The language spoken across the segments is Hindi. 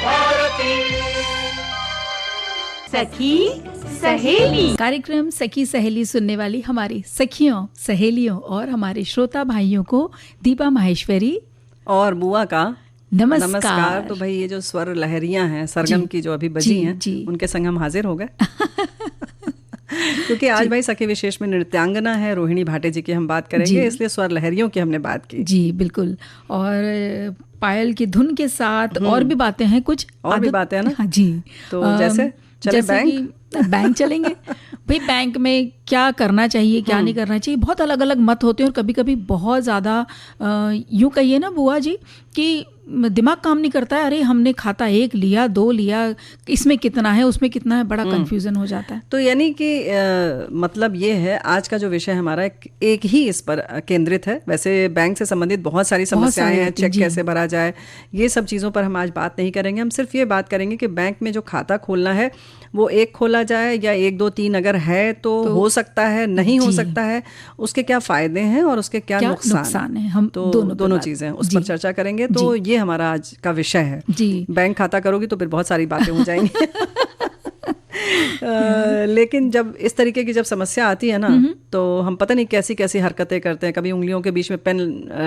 भारती। सखी सहेली कार्यक्रम सखी सहेली सुनने वाली हमारी सखियों, सहेलियों और हमारे श्रोता भाइयों को दीपा माहेश्वरी और बुआ का नमस्कार। तो भाई ये जो स्वर लहरियां हैं सरगम की जो अभी बजी हैं, उनके संग हम हाजिर हो गए क्योंकि आज भाई सखी विशेष में नृत्यांगना है रोहिणी भाटे जी की हम बात करेंगे, इसलिए स्वर लहरियों की हमने बात की। जी बिल्कुल। और पायल की धुन के साथ और भी बातें हैं, कुछ और भी बातें हैं ना। हाँ जी। तो जैसे बैंक चलेंगे भाई। बैंक में क्या करना चाहिए, क्या नहीं करना चाहिए, बहुत अलग अलग मत होते हैं। और कभी कभी बहुत ज़्यादा यूँ कहिए ना बुआ जी कि दिमाग काम नहीं करता है। अरे हमने खाता 1 लिया, 2 लिया, इसमें कितना है, उसमें कितना है, बड़ा कंफ्यूजन हो जाता है। तो यानी कि मतलब ये है आज का जो विषय हमारा एक ही इस पर केंद्रित है। वैसे बैंक से संबंधित बहुत सारी समस्याएं हैं, चेक कैसे भरा जाए, ये सब चीज़ों पर हम आज बात नहीं करेंगे। हम सिर्फ ये बात करेंगे कि बैंक में जो खाता खोलना है वो 1 खोला जाए या 1, 2, 3 अगर है तो हो सकता है, नहीं हो सकता है, उसके क्या फायदे हैं और उसके क्या नुकसान है। हम तो दोनों चीज़ें उस पर चर्चा करेंगे। तो ये हमारा आज का विषय है जी। बैंक खाता करोगी तो फिर बहुत सारी बातें हो जाएंगी लेकिन जब इस तरीके की जब समस्या आती है ना, तो हम पता नहीं कैसी कैसी हरकतें करते हैं। कभी उंगलियों के बीच में पेन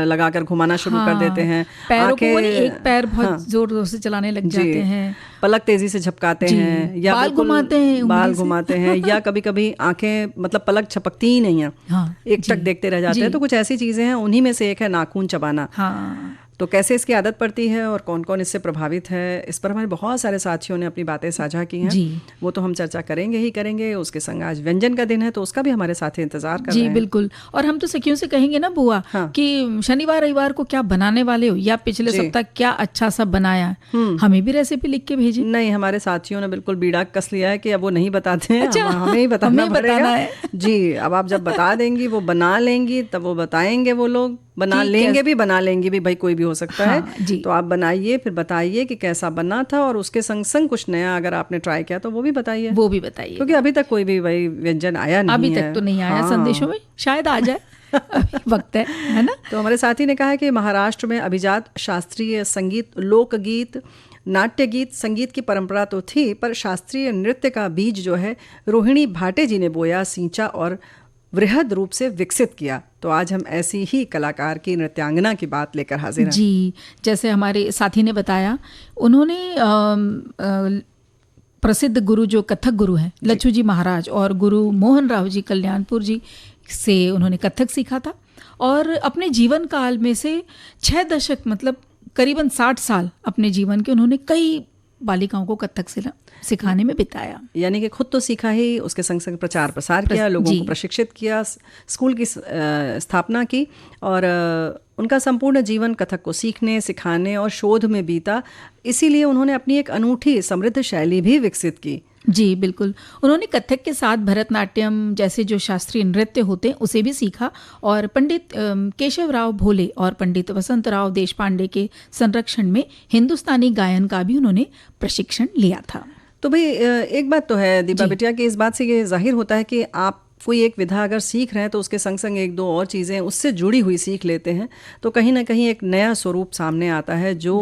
लगाकर घुमाना शुरू कर देते हैं, पैरों को एक पैर बहुत जोर जोर से चलाने लग जाते हैं, पलक तेजी से झपकाते हैं या बाल घुमाते हैं या कभी कभी आंखें मतलब पलक झपकती ही नहीं है, एक टक देखते रह जाते हैं। तो कुछ ऐसी चीजें हैं, उन्हीं में से एक है नाखून चबाना। तो कैसे इसकी आदत पड़ती है और कौन कौन इससे प्रभावित है, इस पर हमारे बहुत सारे साथियों ने अपनी बातें साझा की हैं। वो तो हम चर्चा करेंगे ही करेंगे। उसके संग आज व्यंजन का दिन है तो उसका भी हमारे साथी इंतजार कर रहे हैं। जी बिल्कुल। और हम तो सखियों से कहेंगे ना बुआ कि शनिवार रविवार को क्या बनाने वाले हो या पिछले सप्ताह क्या अच्छा सा बनाया, हमें भी रेसिपी लिख के भेजिए। नहीं, हमारे साथियों ने बिल्कुल बीड़ा कस लिया है कि अब वो नहीं बताते हैं, हमें ही बताना है जी। अब आप जब बता देंगी वो बना लेंगी, तब वो बताएंगे, वो लोग बना लेंगे भी भाई, कोई भी हो सकता है। तो आप बनाइए, फिर बताइए कि कैसा बना था और उसके संग संग कुछ नया अगर आपने ट्राई किया तो वो भी बताइए, क्योंकि अभी तक कोई भी भाई व्यंजन आया नहीं है। अभी तक तो नहीं आया संदेशों में, शायद आ जाए वक्त है ना। तो हमारे साथी ने कहा है कि महाराष्ट्र में अभिजात शास्त्रीय संगीत, लोकगीत, नाट्य गीत, संगीत की परंपरा तो थी, पर शास्त्रीय नृत्य का बीज जो है रोहिणी भाटे जी ने बोया, सींचा और वृहद रूप से विकसित किया। तो आज हम ऐसी ही कलाकार की नृत्यांगना की बात लेकर हाजिर हैं। जी, जैसे हमारे साथी ने बताया, उन्होंने प्रसिद्ध गुरु जो कथक गुरु हैं लच्छू जी महाराज और गुरु मोहन राव जी कल्याणपुर जी से उन्होंने कथक सीखा था। और अपने जीवन काल में से 6 दशक मतलब करीबन 60 साल अपने जीवन के उन्होंने कई बालिकाओं को कथक सिखाने में बिताया। यानी कि खुद तो सीखा ही, उसके संग संग प्रचार प्रसार किया, लोगों को प्रशिक्षित किया, स्कूल की स्थापना की और उनका संपूर्ण जीवन कथक को सीखने, सिखाने और शोध में बीता। इसीलिए उन्होंने अपनी एक अनूठी समृद्ध शैली भी विकसित की। जी बिल्कुल। उन्होंने कथक के साथ भरतनाट्यम जैसे जो शास्त्रीय नृत्य होते हैं उसे भी सीखा और पंडित केशव राव भोले और पंडित वसंत राव देशपांडे के संरक्षण में हिंदुस्तानी गायन का भी उन्होंने प्रशिक्षण लिया था। तो भाई एक बात तो है दीपा बिटिया कि इस बात से ये जाहिर होता है कि आप कोई एक विधा अगर सीख रहे हैं तो उसके संग संग 1-2 और चीज़ें उससे जुड़ी हुई सीख लेते हैं, तो कहीं ना कहीं एक नया स्वरूप सामने आता है जो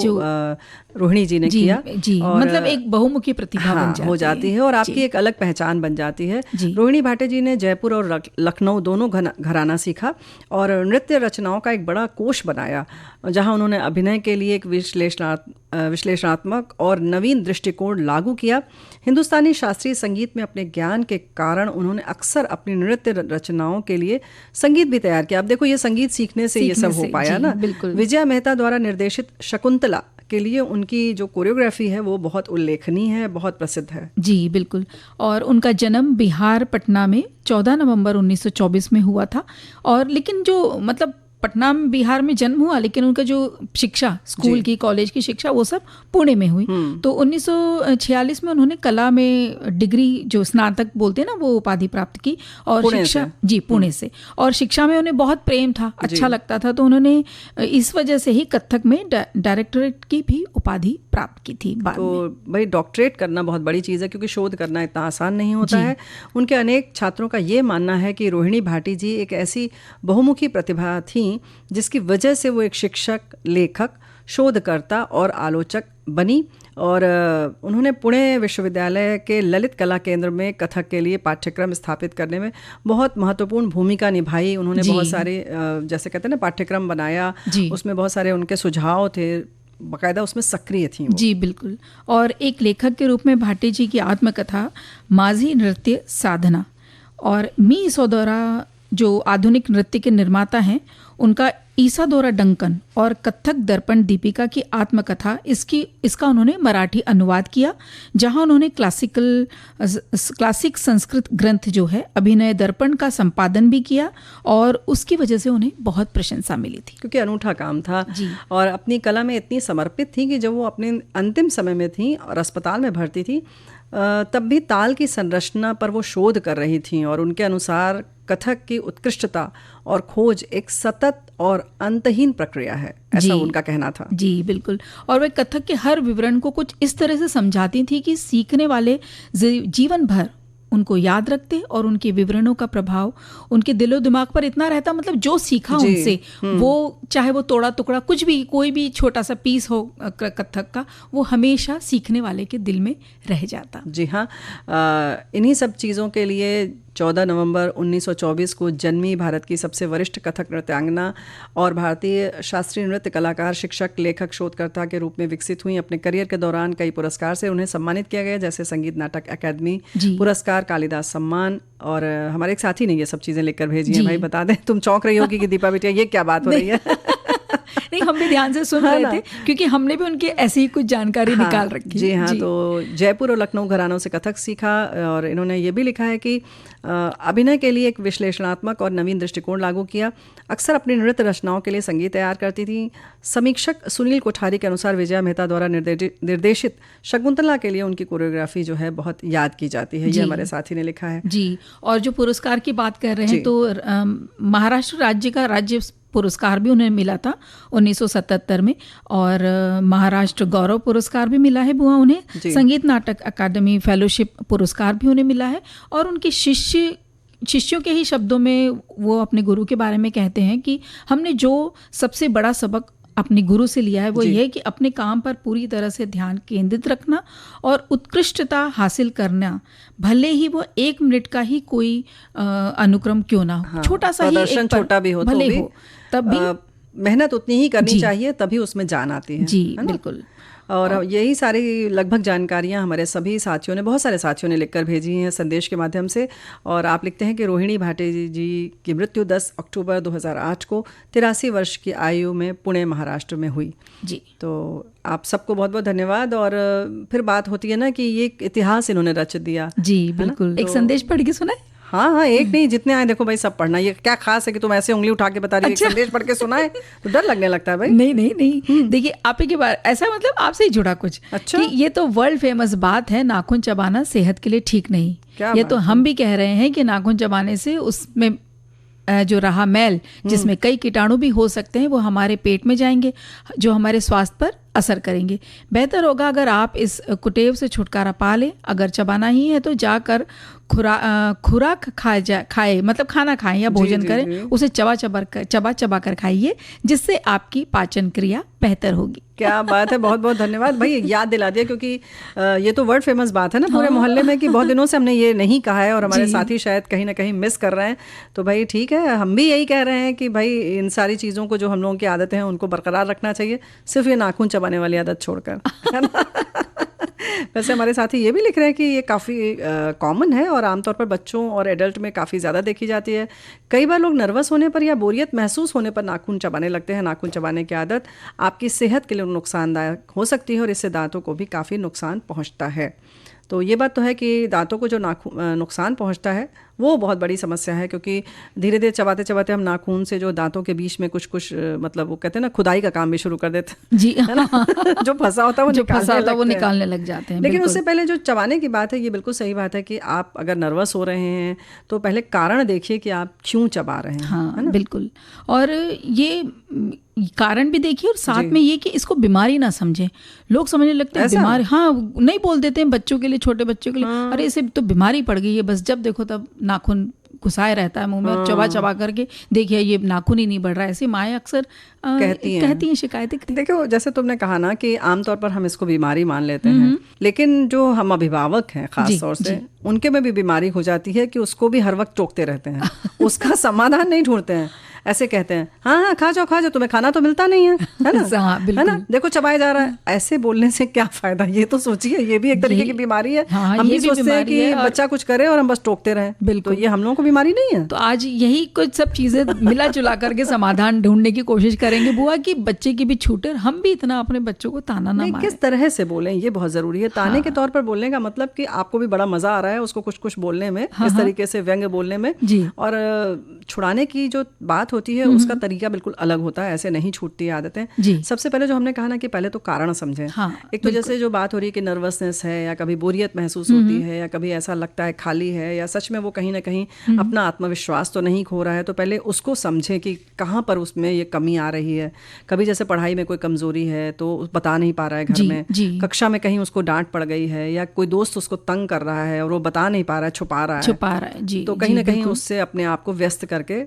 रोहिणी जी ने किया। और मतलब एक बहुमुखी प्रतिभा हो जाती है और आपकी एक अलग पहचान बन जाती है। रोहिणी भाटे जी ने जयपुर और लखनऊ दोनों घराना सीखा और नृत्य रचनाओं का एक बड़ा कोश बनाया, जहां उन्होंने अभिनय के लिए एक विश्लेषणात्मक और नवीन दृष्टिकोण लागू किया। हिंदुस्तानी शास्त्रीय संगीत में अपने ज्ञान के कारण उन्होंने अक्सर अपनी नृत्य रचनाओं के लिए संगीत भी तैयार किया। अब देखो ये संगीत सीखने से ये सब हो पाया ना। विजया मेहता द्वारा निर्देशित शकुंतला के लिए उनकी जो कोरियोग्राफी है वो बहुत उल्लेखनीय है, बहुत प्रसिद्ध है। जी बिल्कुल। और उनका जन्म बिहार पटना में 14 नवंबर 1924 में हुआ था। और लेकिन जो मतलब पटना में बिहार में जन्म हुआ, लेकिन उनका जो शिक्षा स्कूल की कॉलेज की शिक्षा वो सब पुणे में हुई। तो 1946 में उन्होंने कला में डिग्री जो स्नातक बोलते हैं ना वो उपाधि प्राप्त की और शिक्षा पुणे से। और शिक्षा में उन्हें बहुत प्रेम था, अच्छा लगता था, तो उन्होंने इस वजह से ही कथक में डायरेक्टरेट की भी उपाधि प्राप्त की थी बाद में। भाई डॉक्टरेट करना बहुत बड़ी चीज़ है क्योंकि शोध करना इतना आसान नहीं होता है। उनके अनेक छात्रों का ये मानना है कि रोहिणी भाटी जी एक ऐसी बहुमुखी प्रतिभा थी जिसकी वजह से वो एक शिक्षक, लेखक, शोधकर्ता और आलोचक बनी और उन्होंने पुणे विश्वविद्यालय के ललित कला केंद्र में कथक के लिए पाठ्यक्रम स्थापित करने में बहुत महत्वपूर्ण भूमिका निभाई। उन्होंने बहुत सारे जैसे कहते हैं ना पाठ्यक्रम बनाया, उसमें बहुत सारे उनके सुझाव थे, बाकायदा उसमें सक्रिय थी वो। जी बिल्कुल। और एक लेखक के रूप में भाटे जी की आत्मकथा माझी नृत्य साधना और मी सोदोरा जो आधुनिक नृत्य के निर्माता हैं, उनका ईसादोरा डंकन और कथक दर्पण दीपिका की आत्मकथा इसका उन्होंने मराठी अनुवाद किया, जहां उन्होंने क्लासिक संस्कृत ग्रंथ जो है अभिनय दर्पण का संपादन भी किया और उसकी वजह से उन्हें बहुत प्रशंसा मिली थी, क्योंकि अनूठा काम था और अपनी कला में इतनी समर्पित थी कि जब वो अपने अंतिम समय में थी और अस्पताल में भर्ती थी तब भी ताल की संरचना पर वो शोध कर रही थी और उनके अनुसार कथक की उत्कृष्टता और खोज एक सतत और अंतहीन प्रक्रिया है, ऐसा उनका कहना था। जी बिल्कुल। और वे कथक के हर विवरण को कुछ इस तरह से समझाती थी कि सीखने वाले जीवन भर उनको याद रखते और उनके विवरणों का प्रभाव उनके दिलो दिमाग पर इतना रहता, मतलब जो सीखा उनसे वो चाहे वो तोड़ा टुकड़ा कुछ भी, कोई भी छोटा सा पीस हो कथक का, वो हमेशा सीखने वाले के दिल में रह जाता। जी हाँ, इन्हीं सब चीज़ों के लिए 14 नवंबर 1924 को जन्मी भारत की सबसे वरिष्ठ कथक नृत्यांगना और भारतीय शास्त्रीय नृत्य कलाकार, शिक्षक, लेखक, शोधकर्ता के रूप में विकसित हुई। अपने करियर के दौरान कई पुरस्कार से उन्हें सम्मानित किया गया, जैसे संगीत नाटक अकादमी पुरस्कार, कालिदास सम्मान। और हमारे एक साथी ने ये सब चीज़ें लिखकर भेजी हैं। भाई बता दें, तुम चौंक रही होगी कि दीपा बिटिया ये क्या बात हो रही है। नहीं, हम भी ध्यान से सुन रहे थे क्योंकि हमने भी उनकी ऐसी ही कुछ जानकारी निकाल रखी। जी हाँ, तो जयपुर और लखनऊ घरानों से कथक सीखा और इन्होंने ये भी लिखा है कि अभिनय के लिए एक विश्लेषणात्मक और नवीन दृष्टिकोण लागू किया। अक्सर अपनी नृत्य रचनाओं के लिए संगीत तैयार करती थी। समीक्षक सुनील कोठारी के अनुसार विजया मेहता द्वारा निर्देशित शकुंतला के लिए उनकी कोरियोग्राफी जो है बहुत याद की जाती है, ये हमारे साथी ने लिखा है। जी, और जो पुरस्कार की बात कर रहे हैं तो महाराष्ट्र राज्य का राज्य पुरस्कार भी उन्हें मिला था 1977 में और महाराष्ट्र गौरव पुरस्कार भी मिला है बुआ उन्हें। संगीत नाटक अकादमी फेलोशिप पुरस्कार भी उन्हें मिला है और उनके शिष्यों के ही शब्दों में वो अपने गुरु के बारे में कहते हैं कि हमने जो सबसे बड़ा सबक अपने गुरु से लिया है वो ये है कि अपने काम पर पूरी तरह से ध्यान केंद्रित रखना और उत्कृष्टता हासिल करना, भले ही वो 1 मिनट का ही कोई अनुक्रम क्यों ना हो, छोटा सा ही एक छोटा भी हो, भले हो, तब भी मेहनत उतनी ही करनी चाहिए, तभी उसमें जान आती है। जी बिल्कुल। और यही सारी लगभग जानकारियां हमारे सभी साथियों ने, बहुत सारे साथियों ने लिखकर भेजी हैं संदेश के माध्यम से। और आप लिखते हैं कि रोहिणी भाटे जी की मृत्यु 10 अक्टूबर 2008 को 83 वर्ष की आयु में पुणे महाराष्ट्र में हुई। जी, तो आप सबको बहुत बहुत धन्यवाद। और फिर बात होती है ना कि ये इतिहास इन्होंने रच दिया। जी बिल्कुल। एक संदेश पढ़ के सुनाए? हाँ, एक नहीं, जितने आए देखो भाई सब पढ़ना। ये क्या खास है कि तुम ऐसे उंगली उठा के बता रही हो? अच्छा। एक संदेश पढ़ के सुनाए तो डर लगने लगता है भाई। नहीं देखिए, आप ही के बारे ऐसा मतलब आपसे ही जुड़ा कुछ। अच्छा, कि ये तो वर्ल्ड फेमस बात है, नाखून चबाना सेहत के लिए ठीक नहीं। ये तो हम भी कह रहे हैं कि नाखून चबाने से उसमें जो रहा मैल, जिसमें कई कीटाणु भी हो सकते हैं, वो हमारे पेट में जाएंगे, जो हमारे स्वास्थ्य पर असर करेंगे। बेहतर होगा अगर आप इस कुटेव से छुटकारा पा लें। अगर चबाना ही है तो जाकर खुराक खाए, मतलब खाना खाएं या भोजन करें, उसे चबा कर खाइए, जिससे आपकी पाचन क्रिया बेहतर होगी। क्या बात है, बहुत बहुत धन्यवाद भाई, याद दिला दिया, क्योंकि ये तो वर्ल्ड फेमस बात है ना पूरे मोहल्ले में कि बहुत दिनों से हमने ये नहीं कहा है और हमारे साथी शायद कहीं ना कहीं मिस कर रहे हैं। तो भाई ठीक है, हम भी यही कह रहे हैं कि भाई इन सारी चीज़ों को जो हम लोगों की आदतें हैं उनको बरकरार रखना चाहिए, सिर्फ ये नाखून चबाने वाली आदत छोड़कर, है ना। वैसे हमारे साथी ये भी लिख रहे हैं कि ये काफ़ी कॉमन है और आमतौर पर बच्चों और एडल्ट में काफ़ी ज़्यादा देखी जाती है। कई बार लोग नर्वस होने पर या बोरियत महसूस होने पर नाखून चबाने लगते हैं। नाखून चबाने की आदत आपकी सेहत के लिए नुकसानदायक हो सकती है और इससे दांतों को भी काफ़ी नुकसान पहुंचता है। तो ये बात तो है कि दांतों को जो नुकसान पहुंचता है वो बहुत बड़ी समस्या है, क्योंकि धीरे धीरे चबाते चबाते हम नाखून से जो दांतों के बीच में कुछ मतलब वो कहते हैं ना, खुदाई का काम भी शुरू कर देते जी, है ना। जो फंसा होता है वो निकालने लग जाते हैं। लेकिन उससे पहले जो चबाने की बात है, ये बिल्कुल सही बात है कि आप अगर नर्वस हो रहे हैं तो पहले कारण देखिए कि आप क्यों चबा रहे हैं। हाँ, है ना? बिल्कुल। और ये कारण भी देखिए और साथ में ये कि इसको बीमारी ना समझें। लोग समझने लगते हैं बीमारी, हाँ नहीं बोल देते हैं बच्चों के लिए, छोटे बच्चों के लिए, अरे इसे तो बीमारी पड़ गई है, बस जब देखो तब नाखून घुसाए रहता है मुंह में और चबा चबा करके देखिए ये नाखून ही नहीं बढ़ रहा है। ऐसी माएँ अक्सर कहती हैं शिकायतें। देखो जैसे तुमने कहा ना कि आमतौर पर हम इसको बीमारी मान लेते हैं, लेकिन जो हम अभिभावक हैं खास तौर से उनके में भी बीमारी हो जाती है कि उसको भी हर वक्त टोकते रहते हैं, उसका समाधान नहीं ढूंढते हैं। ऐसे कहते हैं हाँ खा जाओ तुम्हें खाना तो मिलता नहीं है ना, है ना, देखो चबाया जा रहा है। ऐसे बोलने से क्या फायदा, ये तो सोचिए, ये भी एक तरीके की बीमारी है। हम भी सोचते हैं कि बच्चा कुछ करे और हम बस टोकते रहें, बिल्कुल, तो ये हम लोगों को बीमारी नहीं है। तो आज यही कुछ सब चीजें मिला जुला करके समाधान ढूंढने की कोशिश करेंगे बुआ, कि बच्चे की भी छूटे और हम भी इतना अपने बच्चों को ताना ना मारें। किस तरह से बोलें ये बहुत जरूरी है। ताने के तौर पर बोलने का मतलब कि आपको भी बड़ा मजा आ रहा है उसको कुछ कुछ बोलने में, इस तरीके से व्यंग्य बोलने में, और छुड़ाने की जो बात होती है उसका तरीका बिल्कुल अलग होता है। ऐसे नहीं छूटती आदतें। सबसे पहले जो हमने कहा ना कि पहले तो कारण समझें। एक तो जैसे जो बात हो रही है कि नर्वसनेस है या कभी बोरियत महसूस होती है या कभी ऐसा लगता है खाली है या सच में वो कहीं ना कहीं अपना आत्मविश्वास तो नहीं खो रहा है, तो पहले उसको समझें कि कहाँ पर उसमें ये कमी आ रही है। कभी जैसे पढ़ाई में कोई कमजोरी है तो बता नहीं पा रहा है घर में, कक्षा में कहीं उसको डांट पड़ गई है या कोई दोस्त उसको तंग कर रहा है और वो बता नहीं पा रहा है, छुपा रहा है, तो कहीं ना कहीं उससे अपने आप को व्यस्त करके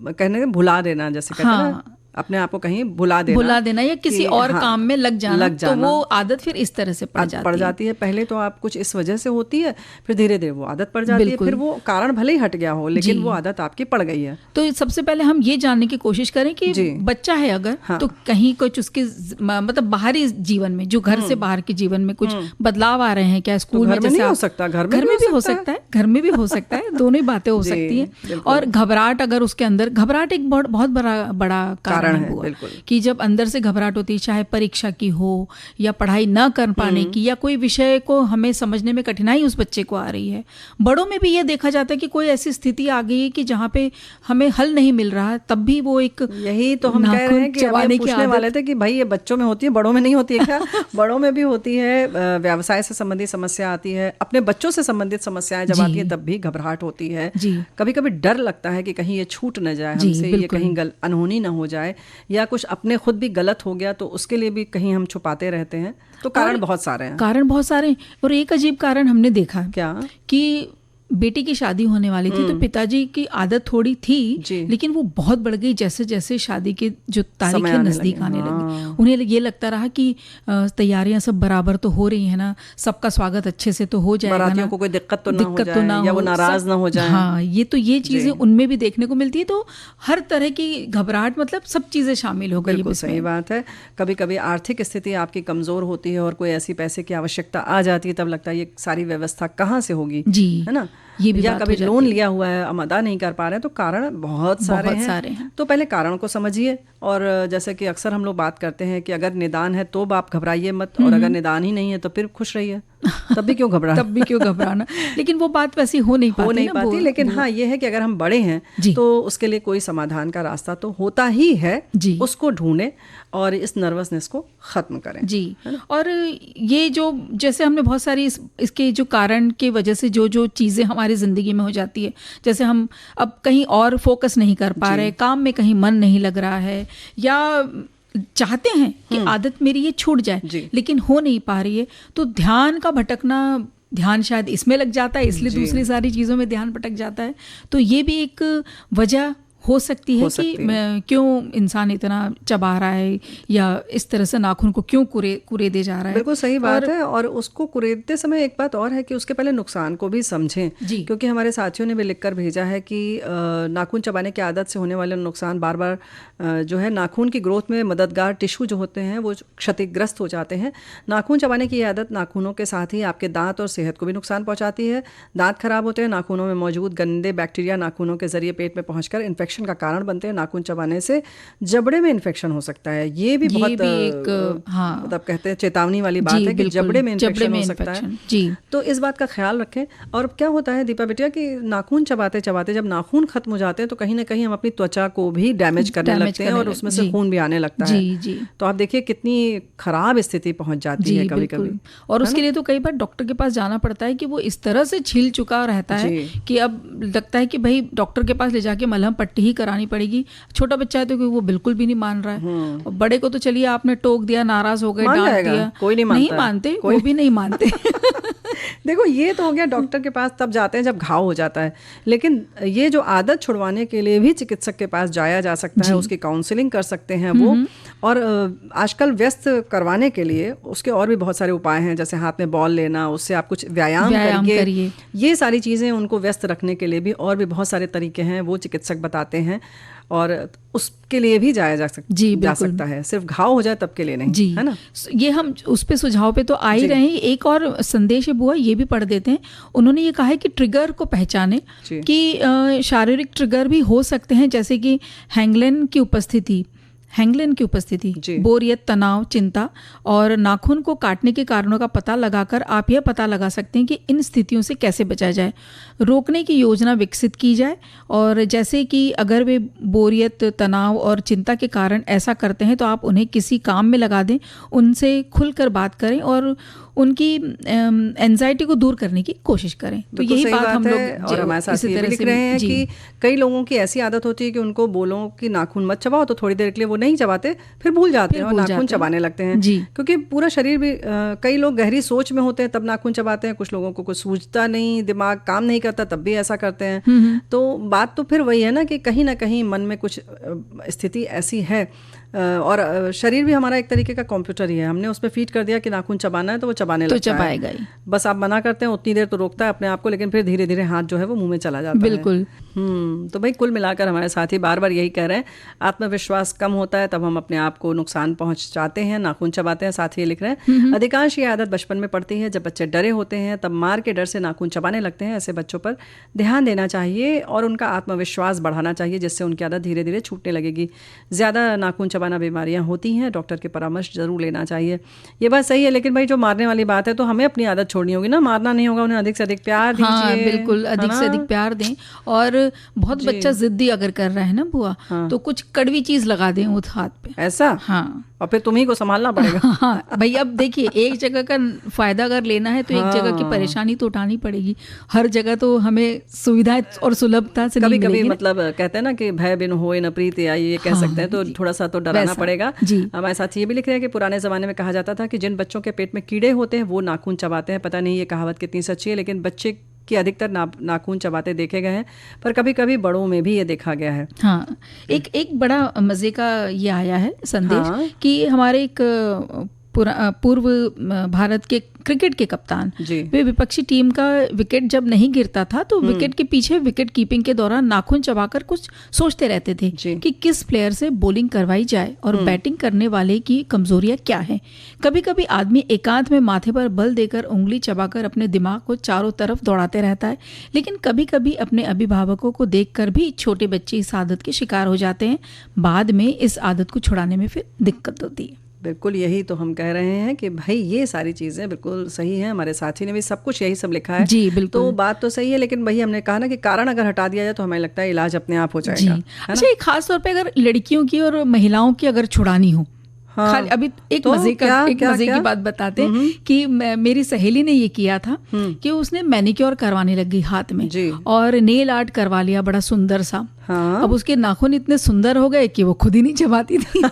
कहने भुला देना, जैसे कहते हैं ना, अपने आप को कहीं भुला देना या किसी और काम में लग जाना, तो वो आदत फिर इस तरह से पड़ जाती है। पहले तो आप कुछ इस वजह से होती है, फिर धीरे धीरे वो आदत पड़ जाती है, फिर वो कारण भले ही हट गया हो लेकिन वो आदत आपकी पड़ गई है। तो सबसे पहले हम ये जानने की कोशिश करें कि बच्चा है अगर तो कहीं कुछ उसके मतलब बाहरी जीवन में, जो घर से बाहर के जीवन में कुछ बदलाव आ रहे हैं क्या? स्कूल में जैसे हो सकता है, घर में भी हो सकता है, घर में भी हो सकता है, दोनों ही बातें हो सकती है। और घबराहट, अगर उसके अंदर घबराहट एक बहुत बड़ा कारण है कि जब अंदर से घबराहट होती है, चाहे परीक्षा की हो या पढ़ाई न कर पाने की या कोई विषय को हमें समझने में कठिनाई उस बच्चे को आ रही है। बड़ों में भी ये देखा जाता है कि कोई ऐसी स्थिति आ गई है कि जहाँ पे हमें हल नहीं मिल रहा, तब भी वो एक, यही तो हम कह रहे हैं कि अभी पूछने वाले थे कि भाई ये बच्चों में होती है, बड़ों में नहीं होती है क्या? बड़ों में भी होती है, व्यवसाय से संबंधित समस्या आती है, अपने बच्चों से संबंधित समस्याएं जब आती है तब भी घबराहट होती है। कभी कभी डर लगता है कि कहीं ये छूट न जाए हमसे, ये कहीं अनहोनी न हो जाए, या कुछ अपने खुद भी गलत हो गया तो उसके लिए भी कहीं हम छुपाते रहते हैं। तो कारण बहुत सारे हैं। और एक अजीब कारण हमने देखा क्या कि बेटी की शादी होने वाली थी, तो पिताजी की आदत थोड़ी थी लेकिन वो बहुत बढ़ गई जैसे जैसे शादी के जो तारीखें नजदीक आने लगी। उन्हें ये लगता रहा कि तैयारियां सब बराबर तो हो रही है ना, सबका स्वागत अच्छे से तो हो जाएगा ना, को कोई दिक्कत तो ना हो या वो नाराज ना हो जाए। हाँ, ये चीजें उनमें भी देखने को मिलती है। तो हर तरह की घबराहट, मतलब सब चीजें शामिल हो गई। बिल्कुल सही बात है। कभी कभी आर्थिक स्थिति आपकी कमजोर होती है और कोई ऐसी पैसे की आवश्यकता आ जाती है, तब लगता है ये सारी व्यवस्था कहाँ से होगी, है ना। ये भी या कभी लोन लिया हुआ है, हम अदा नहीं कर पा रहे हैं, तो कारण बहुत सारे हैं। तो पहले कारण को समझिए। और जैसे कि अक्सर हम लोग बात करते हैं कि अगर निदान है तो आप घबराइए मत, और अगर निदान ही नहीं है तो फिर खुश रहिए, तब भी क्यों घबराना। लेकिन वो बात वैसी हो नहीं पाती। लेकिन हाँ, ये है कि अगर हम बड़े हैं तो उसके लिए कोई समाधान का रास्ता तो होता ही है, उसको ढूंढें और इस नर्वसनेस को खत्म करें। और ये जो जैसे हमने बहुत सारी इसके जो कारण के वजह से जो चीज़ें हमारी ज़िंदगी में हो जाती है, जैसे हम अब कहीं और फोकस नहीं कर पा रहे, काम में कहीं मन नहीं लग रहा है, या चाहते हैं कि आदत मेरी ये छूट जाए लेकिन हो नहीं पा रही है, तो ध्यान का भटकना, ध्यान शायद इसमें लग जाता है, इसलिए दूसरी सारी चीज़ों में ध्यान भटक जाता है। तो ये भी एक वजह हो सकती है कि क्यों इंसान इतना चबा रहा है या इस तरह से नाखून को क्यों कुरेदे जा रहा है। बिल्कुल सही बात है। और उसको कुरेदते समय एक बात और है कि उसके पहले नुकसान को भी समझें, क्योंकि हमारे साथियों ने भी लिखकर भेजा है कि नाखून चबाने की आदत से होने वाले नुकसान बार बार जो है नाखून की ग्रोथ में मददगार टिश्यू जो होते हैं वो क्षतिग्रस्त हो जाते हैं। नाखून चबाने की आदत नाखूनों के साथ ही आपके दांत और सेहत को भी नुकसान पहुंचाती है। दांत खराब होते हैं, नाखूनों में मौजूद गंदे बैक्टीरिया नाखूनों के जरिए पेट में पहुंचकर इन्फेक्शन का कारण बनते हैं। नाखून चबाने से जबड़े में इन्फेक्शन हो सकता है। ये भी बहुत मतलब कहते हैं चेतावनी वाली बात है कि जबड़े में इन्फेक्शन हो सकता है। तो इस बात का ख्याल रखें। और क्या होता है दीपा बिटिया कि नाखून चबाते चबाते जब नाखून खत्म हो जाते हैं तो कहीं ना कहीं हम अपनी त्वचा को भी डैमेज करने लगते हैं और उसमें से खून भी आने लगता है। तो आप देखिए कितनी खराब स्थिति पहुंच जाती है कभी कभी। और उसके लिए तो कई बार डॉक्टर के पास जाना पड़ता है कि वो इस तरह से छील चुका रहता है कि अब लगता है कि भाई डॉक्टर के पास ले जाके मलहम पट्टी ही करानी पड़ेगी। छोटा बच्चा है तो वो बिल्कुल भी नहीं मान रहा है, और बड़े को तो चलिए आपने टोक दिया, नाराज हो गए, डांट दिया, कोई नहीं मानते, वो भी नहीं मानते। देखो ये तो हो गया डॉक्टर के पास तब जाते हैं जब घाव हो जाता है, लेकिन ये जो आदत छुड़वाने के लिए भी चिकित्सक के पास जाया जा सकता है, उसकी काउंसलिंग कर सकते हैं वो। और आजकल व्यस्त करवाने के लिए उसके और भी बहुत सारे उपाय हैं, जैसे हाथ में बॉल लेना, उससे आप कुछ व्यायाम करिए। ये सारी चीज़ें उनको व्यस्त रखने के लिए भी और भी बहुत सारे तरीके हैं, वो चिकित्सक बताते हैं, और उसके लिए भी जाया जा सकता है, सिर्फ घाव हो जाए तब के लिए नहीं जी, है ना। ये हम उस पे सुझाव पे तो आ ही रहे हैं। एक और संदेश है बुआ, ये भी पढ़ देते हैं। उन्होंने ये कहा है कि ट्रिगर को पहचाने, कि शारीरिक ट्रिगर भी हो सकते हैं, जैसे कि हैंगलेन की उपस्थिति, बोरियत, तनाव, चिंता, और नाखून को काटने के कारणों का पता लगाकर आप यह पता लगा सकते हैं कि इन स्थितियों से कैसे बचा जाए, रोकने की योजना विकसित की जाए। और जैसे कि अगर वे बोरियत, तनाव और चिंता के कारण ऐसा करते हैं तो आप उन्हें किसी काम में लगा दें, उनसे खुलकर बात करें और उनकी एंजाइटी को दूर करने की कोशिश करें। तो यही बात हम लोग और हमारे साथ ये भी लिख रहे हैं कि कई लोगों की ऐसी आदत होती है कि उनको बोलो कि नाखून मत चबाओ तो थोड़ी देर के लिए वो नहीं चबाते, फिर भूल जाते हैं और नाखून चबाने लगते हैं, क्योंकि पूरा शरीर भी कई लोग गहरी सोच में होते हैं तब नाखून चबाते हैं, कुछ लोगों को कुछ सूझता नहीं, दिमाग काम नहीं करता तब भी ऐसा करते हैं। तो बात तो फिर वही है ना कि कहीं ना कहीं मन में कुछ स्थिति ऐसी है, और शरीर भी हमारा एक तरीके का कंप्यूटर ही है, हमने उसमें फीड कर दिया कि नाखून चबाना है तो वो चबाने लगता है, चबाएगा ही। बस आप मना करते हैं उतनी देर तो रोकता है अपने आप को, लेकिन फिर धीरे धीरे हाथ जो है वो मुंह में चला जाता है। बिल्कुल। तो भाई कुल मिलाकर हमारे साथी बार बार यही कह रहे हैं, आत्मविश्वास कम होता है तब हम अपने आप को नुकसान पहुंचाते हैं, नाखून चबाते हैं। साथ ही लिख रहे हैं अधिकांश ये आदत बचपन में पड़ती है, जब बच्चे डरे होते हैं तब मार के डर से नाखून चबाने लगते हैं। ऐसे बच्चों पर ध्यान देना चाहिए और उनका आत्मविश्वास बढ़ाना चाहिए, जिससे उनकी आदत धीरे धीरे छूटने लगेगी। ज़्यादा नाखून चबाना बीमारियां होती हैं, डॉक्टर के परामर्श जरूर लेना चाहिए। ये बात सही है, लेकिन भाई जो मारने वाली बात है तो हमें अपनी आदत छोड़नी होगी ना, मारना नहीं होगा, उन्हें अधिक से अधिक प्यार दीजिए। हाँ, बिल्कुल, अधिक से अधिक प्यार दें। और बहुत बच्चा जिद्दी अगर कर रहा है ना बुआ, तो कुछ कड़वी चीज लगा दें उस हाथ पे, ऐसा। हाँ, और फिर तुम्ही को संभालना पड़ेगा। हाँ भाई, अब देखिए एक जगह का फायदा अगर लेना है तो एक जगह की परेशानी तो उठानी पड़ेगी। हर जगह तो हमें सुविधा और सुलभता से कभी कभी मतलब कहते हैं ना कि भय बिन होए न प्रीति आई, ये कह सकते हैं, तो थोड़ा सा तो डराना पड़ेगा। हमारे साथ ये भी लिख रहे हैं कि पुराने जमाने में कहा जाता था कि जिन बच्चों के पेट में कीड़े होते हैं वो नाखून चबाते हैं। पता नहीं ये कहावत कितनी सच्ची है, लेकिन बच्चे कि अधिकतर नाखून चबाते देखे गए हैं, पर कभी कभी बड़ों में भी ये देखा गया है। हाँ, एक बड़ा मजे का ये आया है संदेश कि हमारे एक पूर्व भारत के क्रिकेट के कप्तान, वे विपक्षी टीम का विकेट जब नहीं गिरता था तो विकेट के पीछे विकेट कीपिंग के दौरान नाखून चबाकर कुछ सोचते रहते थे कि किस प्लेयर से बॉलिंग करवाई जाए और बैटिंग करने वाले की कमजोरियां क्या हैं। कभी कभी आदमी एकांत में माथे पर बल देकर उंगली चबाकर अपने दिमाग को चारों तरफ दौड़ाते रहता है, लेकिन कभी कभी अपने अभिभावकों को देखकर भी छोटे बच्चे इस आदत के शिकार हो जाते हैं। बाद में इस आदत को छुड़ाने में फिर दिक्कत होती है। बिल्कुल, यही तो हम कह रहे हैं कि भाई ये सारी चीज़ें बिल्कुल सही हैं। हमारे साथी ने भी सब कुछ यही सब लिखा है। जी बिल्कुल, तो बात तो सही है, लेकिन भाई हमने कहा ना कि कारण अगर हटा दिया जाए तो हमें लगता है इलाज अपने आप हो जाएगा। अच्छा, खास तौर पे अगर लड़कियों की और महिलाओं की अगर छुड़ानी हो, हाँ, अभी एक तो मजे की बात बताते हैं कि मेरी सहेली ने ये किया था कि उसने मैनिक्योर करवाने लगी हाथ में और नेल आर्ट करवा लिया बड़ा सुंदर सा। हाँ। अब उसके नाखून इतने सुंदर हो गए कि वो खुद ही नहीं चबाती थी।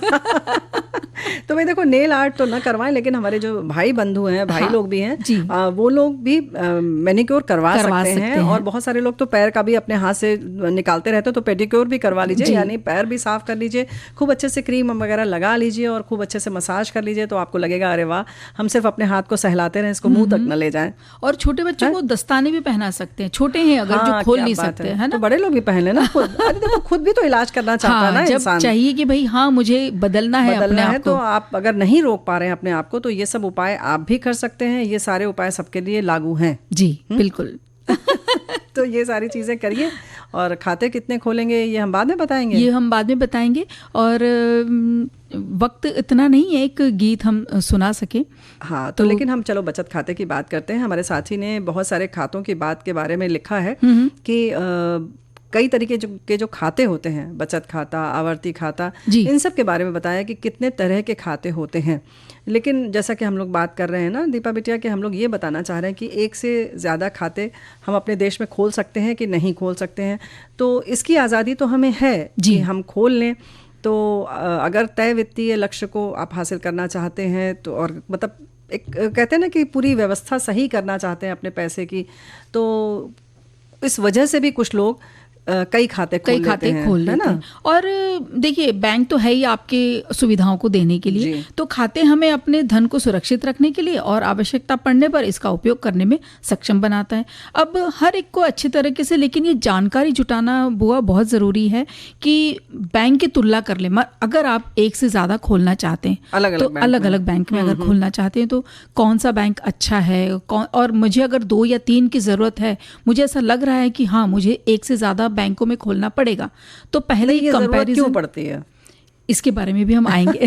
तो भाई देखो, नेल आर्ट तो ना करवाएं, लेकिन हमारे जो भाई बंधु हैं, भाई लोग भी हैं, वो लोग भी मैनिक्योर करवा सकते हैं। और बहुत सारे लोग तो पैर का भी अपने हाथ से निकालते रहते हैं, तो पेडिक्योर भी करवा लीजिए, यानी पैर भी साफ कर लीजिए, खूब अच्छे से क्रीम वगैरह लगा लीजिए और खूब अच्छे से मसाज कर लीजिए, तो आपको लगेगा अरे वाह, हम सिर्फ अपने हाथ को सहलाते रहे, इसको मुंह तक न ले जाएं। और छोटे बच्चों को दस्ताने भी पहना सकते हैं, छोटे हैं अगर, जो खोल नहीं सकते, है ना, तो बड़े लोग भी पहन लेना। देखो खुद भी तो इलाज करना चाहता है ना इंसान, चाहिए कि भाई हाँ मुझे बदलना है अपने आप को। तो आप अगर नहीं रोक पा रहे हैं अपने आप को, तो ये सब उपाय आप भी कर सकते हैं। ये सारे उपाय सबके लिए लागू हैं। जी बिल्कुल। तो ये सारी चीज़ें करिए। और खाते कितने खोलेंगे ये हम बाद में बताएंगे, और वक्त इतना नहीं है एक गीत हम सुना सके। हाँ, तो लेकिन हम चलो बचत खाते की बात करते हैं। हमारे साथी ने बहुत सारे खातों की बात के बारे में लिखा है कि कई तरीके के जो खाते होते हैं, बचत खाता, आवर्ती खाता, इन सब के बारे में बताया कि कितने तरह के खाते होते हैं। लेकिन जैसा कि हम लोग बात कर रहे हैं ना दीपा बिटिया, कि हम लोग ये बताना चाह रहे हैं कि एक से ज़्यादा खाते हम अपने देश में खोल सकते हैं कि नहीं खोल सकते हैं। तो इसकी आज़ादी तो हमें है कि हम खोल लें। तो अगर तय वित्तीय लक्ष्य को आप हासिल करना चाहते हैं तो, और मतलब एक कहते हैं ना कि पूरी व्यवस्था सही करना चाहते हैं अपने पैसे की, तो इस वजह से भी कुछ लोग कई खाते खोल लेते हैं। और देखिए बैंक तो है ही आपके सुविधाओं को देने के लिए, तो खाते हमें अपने धन को सुरक्षित रखने के लिए और आवश्यकता पड़ने पर इसका उपयोग करने में सक्षम बनाता है। अब हर एक को अच्छी तरीके से, लेकिन ये जानकारी जुटाना बुआ बहुत ज़रूरी है कि बैंक की तुलना कर ले। अगर आप एक से ज़्यादा खोलना चाहते हैं तो अलग अलग बैंक में अगर खोलना चाहते हैं तो कौन सा बैंक अच्छा है, और मुझे अगर 2 या 3 की ज़रूरत है, मुझे ऐसा लग रहा है कि हाँ मुझे एक से ज़्यादा बैंकों में खोलना पड़ेगा, तो पहले ये कंपैरिजन क्यों पड़ती है, इसके बारे में भी हम आएंगे।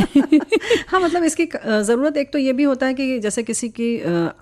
हाँ, मतलब इसकी ज़रूरत एक तो ये भी होता है कि जैसे किसी की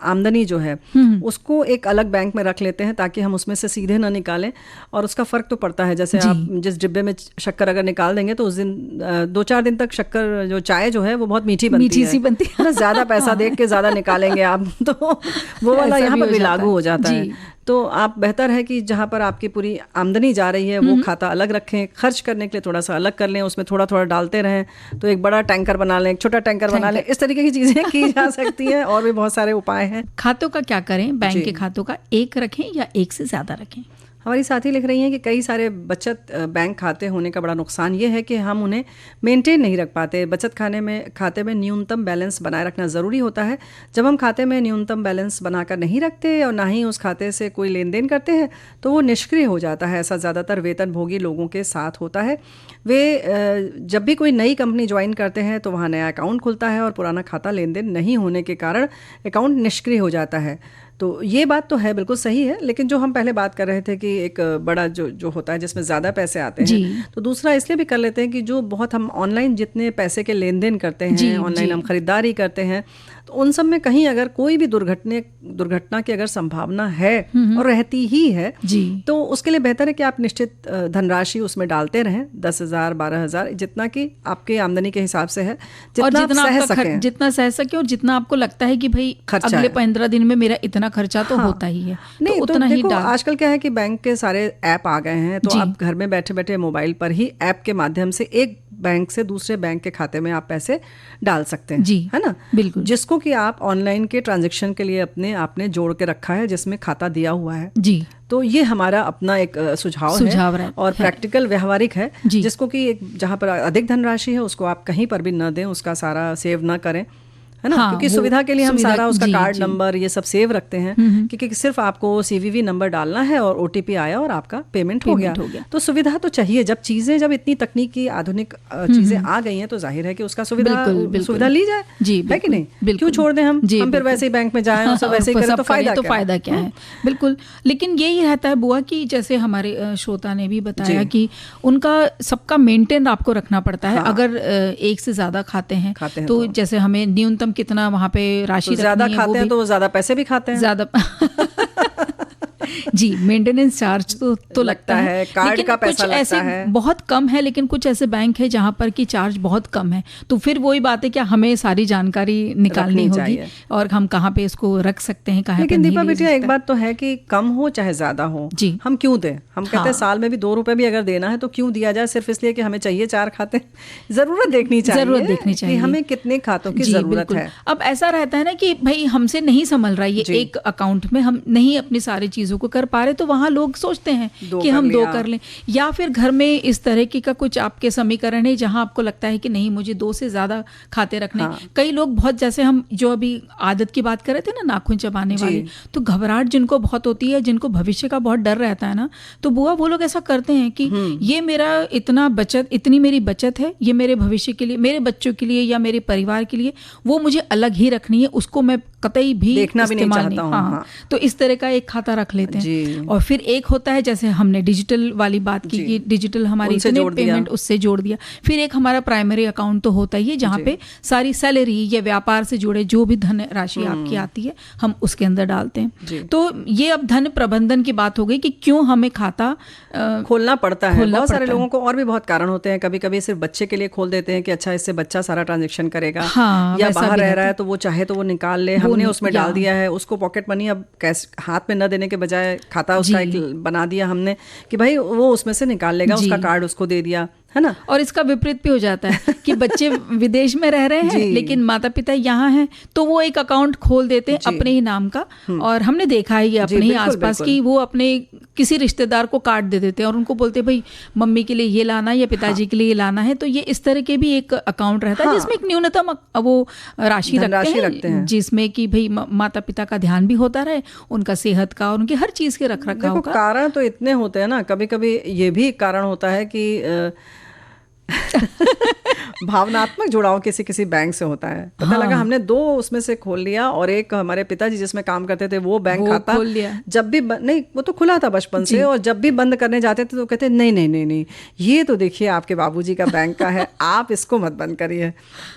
आमदनी जो है उसको एक अलग बैंक में रख लेते हैं ताकि हम उसमें से सीधे ना निकालें, और उसका फ़र्क तो पड़ता है। जैसे आप जिस डिब्बे में शक्कर अगर निकाल देंगे तो उस दिन 2-4 दिन तक शक्कर जो चाय जो है वो बहुत मीठी सी बनती है। ज़्यादा पैसा देख के ज़्यादा निकालेंगे आप, तो वो वाला यहाँ पर भी लागू हो जाता है। तो आप बेहतर है कि जहाँ पर आपकी पूरी आमदनी जा रही है वो खाता अलग रखें, खर्च करने के लिए थोड़ा सा अलग कर लें, उसमें थोड़ा थोड़ा डालते रहें, तो एक बड़ा टैंकर बना लें, एक छोटा टैंकर बना लें, इस तरीके की चीज़ें की जा सकती हैं। और भी बहुत सारे उपाय हैं। खातों का क्या करें, बैंक के खातों का एक रखें या एक से ज़्यादा रखें? हमारी साथी लिख रही हैं कि कई सारे बचत बैंक खाते होने का बड़ा नुकसान ये है कि हम उन्हें मेंटेन नहीं रख पाते। बचत खाते में न्यूनतम बैलेंस बनाए रखना ज़रूरी होता है। जब हम खाते में न्यूनतम बैलेंस बनाकर नहीं रखते और ना ही उस खाते से कोई लेन देन करते हैं तो वो निष्क्रिय हो जाता है। ऐसा ज़्यादातर वेतनभोगी लोगों के साथ होता है। वे जब भी कोई नई कंपनी ज्वाइन करते हैं तो वहाँ नया अकाउंट खुलता है और पुराना खाता लेन देन नहीं होने के कारण अकाउंट निष्क्रिय हो जाता है। तो ये बात तो है, बिल्कुल सही है। लेकिन जो हम पहले बात कर रहे थे कि एक बड़ा जो होता है जिसमें ज़्यादा पैसे आते हैं, तो दूसरा इसलिए भी कर लेते हैं कि जो बहुत हम ऑनलाइन जितने पैसे के लेन देन करते हैं, ऑनलाइन हम खरीदारी करते हैं, तो उन सब में कहीं अगर कोई भी दुर्घटना की अगर संभावना है और रहती ही है तो उसके लिए बेहतर है कि आप निश्चित धनराशि उसमें डालते रहें, 10,000 12,000 जितना कि आपके आमदनी के हिसाब से है, जितना सह सके और जितना आपको लगता है कि भाई अगले 15 दिन में मेरा इतना खर्चा तो होता ही है, नहीं तो उतना ही डाल। आजकल क्या है कि बैंक के सारे ऐप आ गए हैं, तो आप घर में बैठे बैठे मोबाइल पर ही ऐप के माध्यम से एक बैंक से दूसरे बैंक के खाते में आप पैसे डाल सकते हैं, है ना? बिल्कुल, जिसको कि आप ऑनलाइन के ट्रांजैक्शन के लिए आपने जोड़ के रखा है, जिसमें खाता दिया हुआ है। जी, तो ये हमारा अपना एक सुझाव है और प्रैक्टिकल व्यवहारिक है, जिसको कि जहाँ पर अधिक धनराशि है उसको आप कहीं पर भी न दें, उसका सारा सेव न करें, है ना? हाँ, क्योंकि सुविधा के लिए हम सारा उसका कार्ड नंबर ये सब सेव रखते हैं, क्योंकि सिर्फ आपको CVV नंबर डालना है और OTP आया और आपका पेमेंट हो गया। तो सुविधा तो चाहिए। जब इतनी तकनीकी आधुनिक चीजें आ गई हैं तो जाहिर है कि उसका सुविधा ली जाए, है कि नहीं? क्यों छोड़ दें हम फिर वैसे ही बैंक में जाएं और सब वैसे ही करें, तो फायदा क्या है? बिल्कुल। लेकिन यही रहता है बुआ कि जैसे हमारे श्रोता ने भी बताया कि उनका सबका मेंटेन आपको रखना पड़ता है। अगर एक से ज्यादा खाते हैं तो जैसे हमें न्यूनतम कितना वहाँ पे राशि ज्यादा खाते हैं तो वो ज्यादा पैसे भी खाते हैं, ज्यादा जी, मेंटेनेंस चार्ज तो लगता है, कार्ड का पैसा लगता है, बहुत कम है। लेकिन कुछ ऐसे बैंक है जहाँ पर की चार्ज बहुत कम है, तो फिर वही बात है कि हमें सारी जानकारी निकालनी होगी और हम कहाँ पे इसको रख सकते हैं, कहाँ पे नहीं। लेकिन दीपा बिटिया, एक बात तो है कि कम हो चाहे ज्यादा हो, जी, हम क्यों दें? हम कहते हैं साल में भी 2 रुपए भी अगर देना है तो क्यों दिया जाए, सिर्फ इसलिए कि हमें चाहिए 4 खाते। जरूरत देखनी चाहिए कि हमें कितने खातों की जरूरत है। अब ऐसा रहता है ना कि भाई हमसे नहीं संभल रहा ये एक अकाउंट में, हम नहीं अपनी सारी चीजों को कर पा रहे, तो वहां लोग सोचते हैं कि हम 2 कर लें, या फिर घर में इस तरह की का कुछ आपके समीकरण है जहां आपको लगता है कि नहीं मुझे 2 से ज्यादा खाते रखने। कई लोग बहुत, जैसे हम जो अभी आदत की बात कर रहे थे ना, नाखून चबाने वाले, तो घबराहट जिनको बहुत होती है, जिनको भविष्य का बहुत डर रहता है ना, तो बुआ वो लोग ऐसा करते हैं कि ये मेरा इतनी मेरी बचत है, ये मेरे भविष्य के लिए, मेरे बच्चों के लिए या मेरे परिवार के लिए, वो मुझे अलग ही रखनी है, उसको मैं कतई भी देखना भी नहीं चाहता हूं। हाँ, तो इस तरह का एक खाता रख लेते हैं। और फिर एक होता है, जैसे हमने डिजिटल वाली बात की कि डिजिटल हमारी इतने पेमेंट उससे जोड़ दिया। फिर एक हमारा प्राइमरी अकाउंट तो होता ही है जहाँ पे सारी सैलरी या व्यापार से जुड़े जो भी धन राशि आपकी आती है हम उसके अंदर डालते हैं। तो ये अब धन प्रबंधन की बात हो गई कि क्यों हमें खाता खोलना पड़ता है। बहुत सारे लोगों को और भी बहुत कारण होते हैं। कभी कभी सिर्फ बच्चे के लिए खोल देते हैं कि अच्छा इससे बच्चा सारा ट्रांजेक्शन करेगा, या बाहर रह रहा है तो वो चाहे तो वो निकाल ले, हमने उसमें डाल दिया है, उसको पॉकेट मनी अब कैश हाथ में न देने के बजाय खाता उसका एक बना दिया हमने कि भाई वो उसमें से निकाल लेगा, उसका कार्ड उसको दे दिया, है ना। और इसका विपरीत भी हो जाता है कि बच्चे विदेश में रह रहे हैं लेकिन माता पिता यहाँ हैं, तो वो एक अकाउंट खोल देते हैं अपने ही नाम का। और हमने देखा है ये अपने ही आसपास की, वो अपने किसी रिश्तेदार को कार्ड दे देते हैं और उनको बोलते हैं भाई मम्मी के लिए ये लाना या पिताजी के लिए ये लाना है। तो ये इस तरह के भी एक अकाउंट रहता है जिसमें एक न्यूनतम वो राशि रखते हैं जिसमें कि भाई माता पिता का ध्यान भी होता रहे, उनका सेहत का और उनकी हर चीज के रख रखाव का। कारण तो इतने होते हैं ना, कभी कभी ये भी कारण होता है कि भावनात्मक जुड़ाव किसी किसी बैंक से होता है। पता लगा हमने 2 उसमें से खोल लिया और एक हमारे पिताजी जिसमें काम करते थे वो बैंक खाता खोल लिया, जब भी नहीं वो तो खुला था बचपन से, और जब भी बंद करने जाते थे तो कहते नहीं नहीं नहीं नहीं ये तो देखिए आपके बाबूजी का बैंक का है, आप इसको मत बंद करिए।